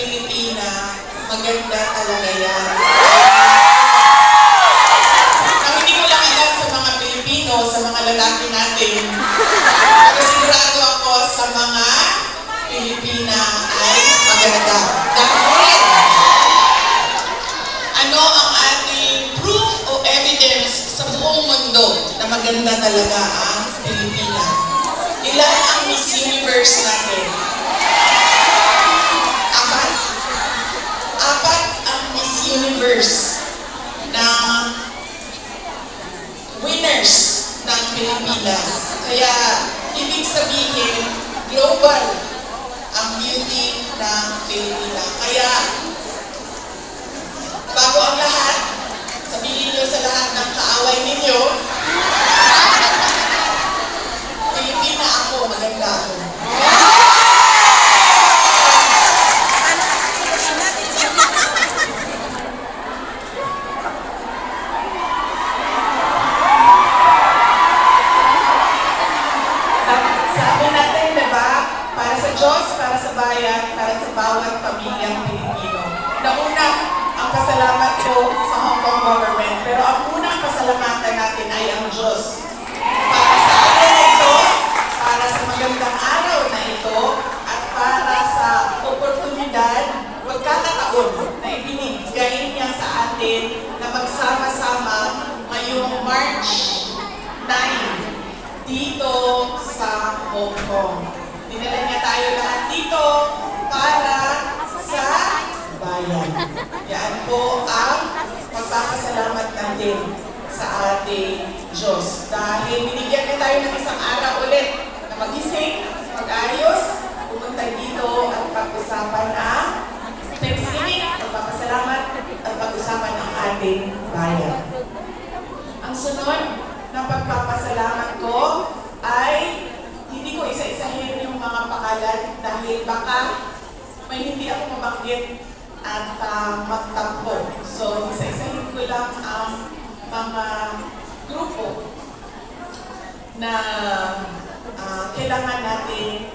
Pilipina, maganda talaga yan. Ang hindi ko lang alam sa mga Pilipino, sa mga lalaki natin, pero sigurado ako sa mga Pilipina ay maganda. Dahil, ano ang ating proof o evidence sa buong mundo na maganda talaga ang Pilipina? Ilan ang Miss Universe natin? Apat ang Miss Universe na winners ng Pilipinas. Kaya, ibig sabihin, global ang beauty ng Pilipinas. Kaya, bago ang lahat, sabihin niyo sa lahat ng kaaway ninyo, Pilipina ako, maganda ako. Sabi natin, diba? Para sa Diyos, para sa bayan, para sa bawat pamilyang Pilipino. Nauna, ang pasalamat ko sa Hong Kong government, pero ang unang pasalamatan natin ay ang Diyos. Para sa araw na ito, para sa magandang araw na ito, at para sa oportunidad, pagkakataon na ibinigay niya sa atin na magsama-sama ngayong March 9 dito sa Hong Kong. Dinala niya tayo lahat dito para sa bayan. Yan po ang pagpapasalamat natin sa ating Diyos. Dahil binigyan niya tayo ng isang araw ulit na magising, mag-ayos, pumunta dito at pag-usapan ang Thanksgiving, pagpapasalamat at pag-usapan ang ating bayan. Ang sunod na pagpapasalamat ko ay hindi ko isa-isahin yung mga pangalan dahil baka may hindi ako mabanggit at magtampo. So, isa-isahin ko lang ang mga grupo na kailangan natin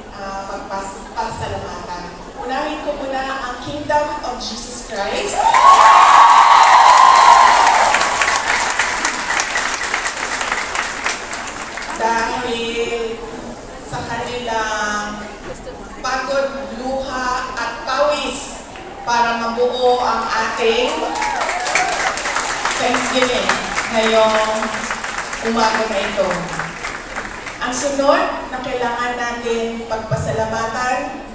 pagpasalamatan. Unahin ko muna ang Kingdom of Jesus Christ. Dahil sa kanilang pagod, luha at pawis para mabuo ang ating Thanksgiving ngayong umaga na ito. Ang sunod na kailangan natin pagpasalamatan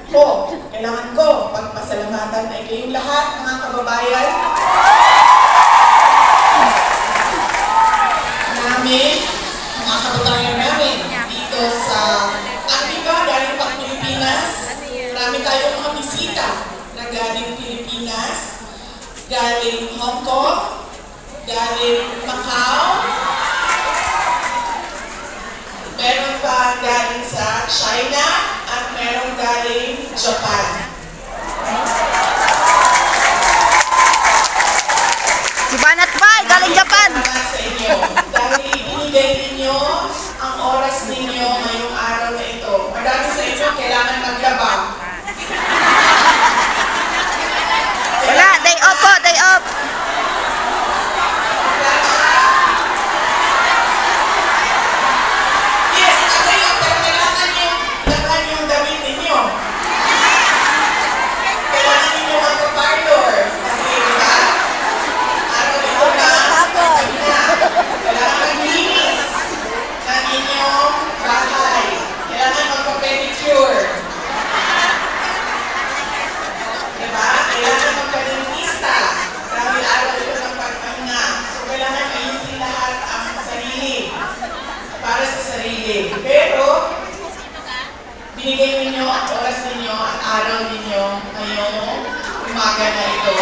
kailangan ko pagpasalamatan ay kayong lahat, mga kababayan namin, mga kababayan namin dito sa Antiba, galing pang Pilipinas. Marami tayong mga bisita na galing Pilipinas, galing Hong Kong, galing Macau, meron pa galing sa China, at meron galing Japan. Si Banat Bay, galing Japan. Sa inyo, dahil ibinigay ninyo ang oras ninyo ngayong araw na ito. Marami sa inyo kailangan maglaba. Wala, day off po, day off. Yes, kayo, pero kailangan nyo laban yung damit ninyo. Kailangan ninyo magpa-parlor. Kasi, diba? Araw ito na, kailangan maglinis ng inyong bahay. Kailangan magpa-pedicure. Diba? Kailangan magpa-dentista. Dahil araw ito ng pagpahinga. So, kailangan ayusin lahat ang sarili. Para sa sarili. Pero, binigay ninyo ang oras ninyo at araw ninyo ngayong umaga na ito.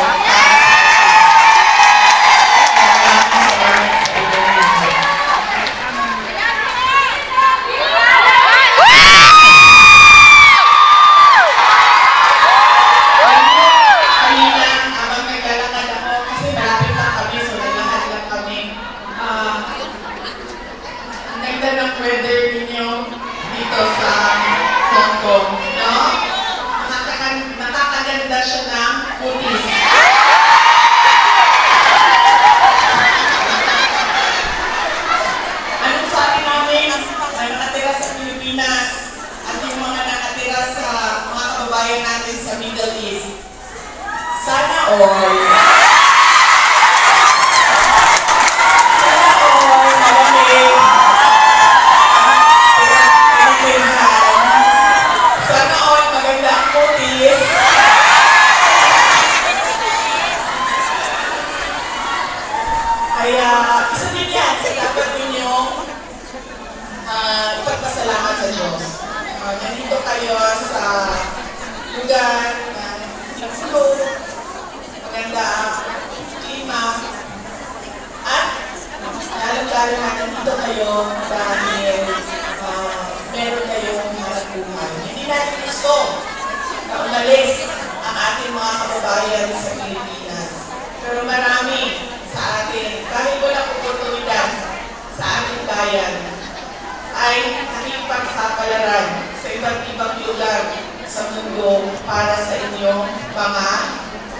Kanina, habang naglalakad ako, kasi malapit lang kami, so naglalakad lang kami. Ang ganda ng weather ninyo dito sa Hong Kong, no? Nakakaganda siya ng Kaya, isa din yan sa dapat ninyong ipagpasalamat sa Diyos. Nandito kayo sa lugar na fulo, maganda klima, at lalong-lalo na nandito kayo dahil meron kayong hanap buhay. Hindi natin gusto na umalis ang ating mga kababayan sa Pilipinas. Pero marami sa atin, kahit walang oportunidad sa ating bayan, ay nakipagsapalaran sa iba't ibang lugar sa mundo para sa inyong mga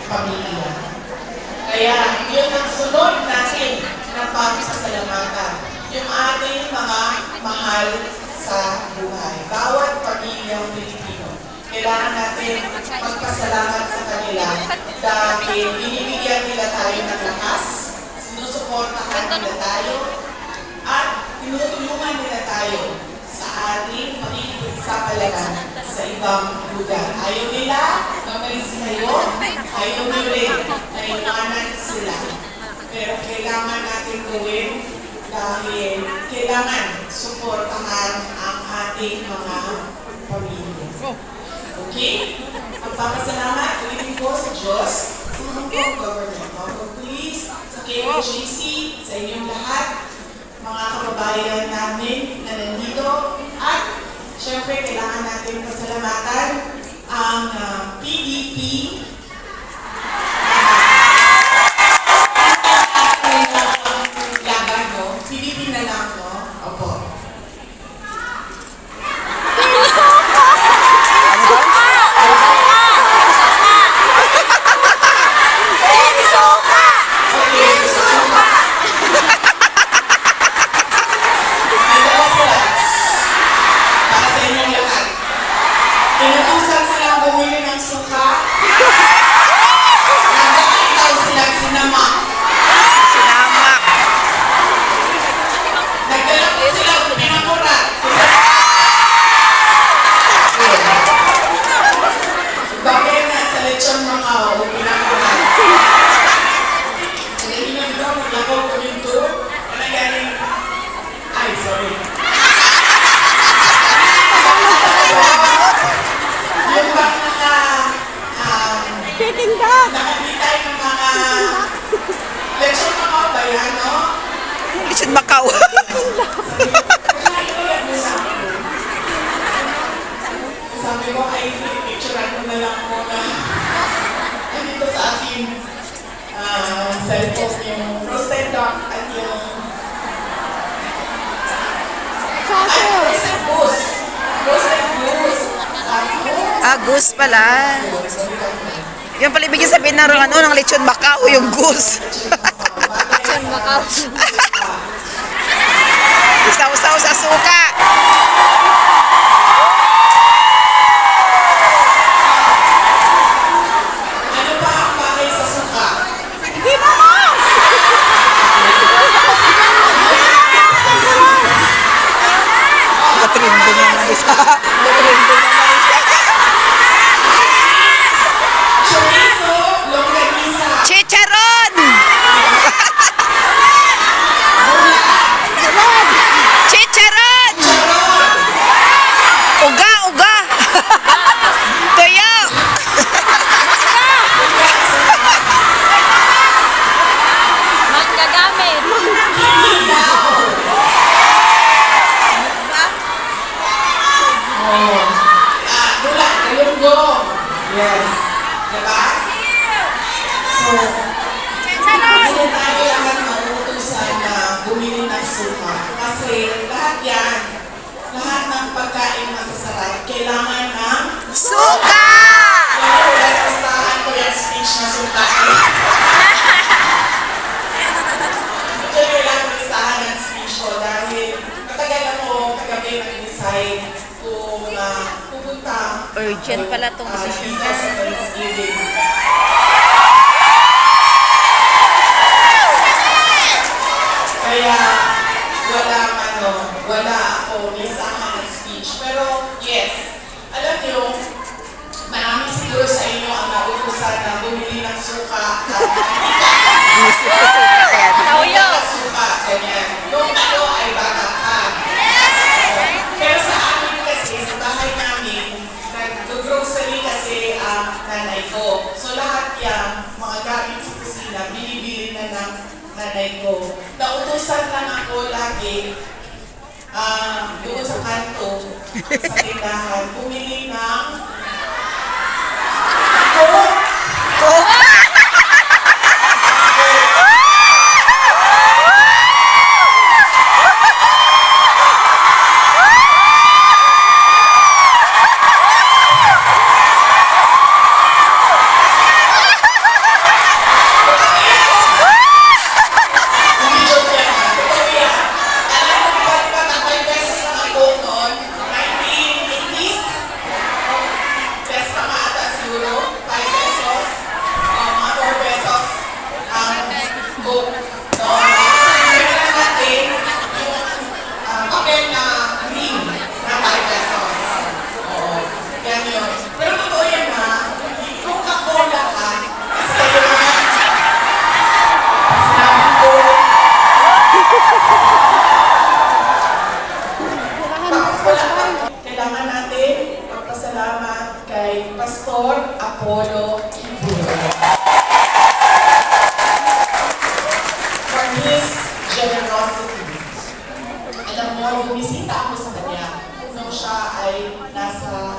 pamilya. Kaya yun ang sunod natin na pagsasalamatan, yung ating mga mahal sa buhay. Bawat pamilyang Pilipino, kailangan natin magpasalamat sa kanila dahil binibigyan nila tayo ng lakas, sinusuportahan nila tayo, at tinutulungan nila tayo sa ating pakikipagsapalaran sa ibang lugar. Ayaw nila mamalis kayo, ayaw nyo rin na iwanan sila. Pero kailangan natin gawin dahil kailangan suportahan ang ating mga pamilya. Okay? Magpapasalamat ulitin ko sa Diyos, sa Hong Kong Government, Hong Kong Police, sa KOJC, sa inyong lahat, mga kababayan namin na nandito, at syempre kailangan natin pasalamatan ang PDP, laban, no? PDP na lang, no? Opo. Inutusan silang bumili ng suka. Nagkakitaw silang sinama. Sinamak. Nagdala po silang pinamurat. Bagay na sa lechon Macau, pinamurat. Hindi na dito, maglakaw ko dito. Ano galing? Ay, sorry. Yung bang nakabitay ng mga lechon Macau ba yan, no? Lechon Macau. Sabi ko, ay, picturean ko na lang muna. Nandito sa aking cellphone yung roasted duck at yung roasted goose. Roasted goose. Goose pala. Yung pala ibigay sabihin ng ng lechon Macau, yung goose. Lechon Macau. Isaw-saw sa suka. Ano ba ang bagay sa suka? Hindi mo mo! Matrindo naman isa. Matrindo naman isa. Chorizo, longganisa. Chicharon! Chicharon! Charon. Uga, uga! Tuyo! Manggagamit. Kinilaw. Dula, galunggong. Yes. Diba? So, hindi tayo naman mauutusan na bumili ng suka. Kasi lahat yan, lahat ng pagkain masasarap, kailangan ng Suka! Gustahan ko yung speech na suka. Ito yung ilang listahan ng speech ko dahil matagal ako kagabi nag-decide kung pupunta Urgent pala tong decision. dito sa Thanksgiving. Kaya wala ako listahan ng speech. Pero yes, alam niyo, marami siguro sa inyo ang nautusan na bumili ng suka at mantika. Suka kaya. Tauyo. nautusan lang ako lagi doon sa kanto, sa tindahan, bumili ng Coke. Coke. Hindi joke yan, ha? Totoo yan. Alam mo, di ba, ang 5 pesos lang ang Coke noon? 1980s? Best pa nga ata siguro, 5 pesos. Mga 4 pesos ang Coke noon. So, meron natin yung papel na green na 5 pesos. Oo, yan yun. Pero totoo yan, ha? Coca-Cola ka, kasi kayo naman, sinabi ko, tapos wala pa. Kailangan natin magpasalamat kay Pastor Apollo Iburo for his generosity. Alam mo, bumisita ako sa kanya nung siya ay nasa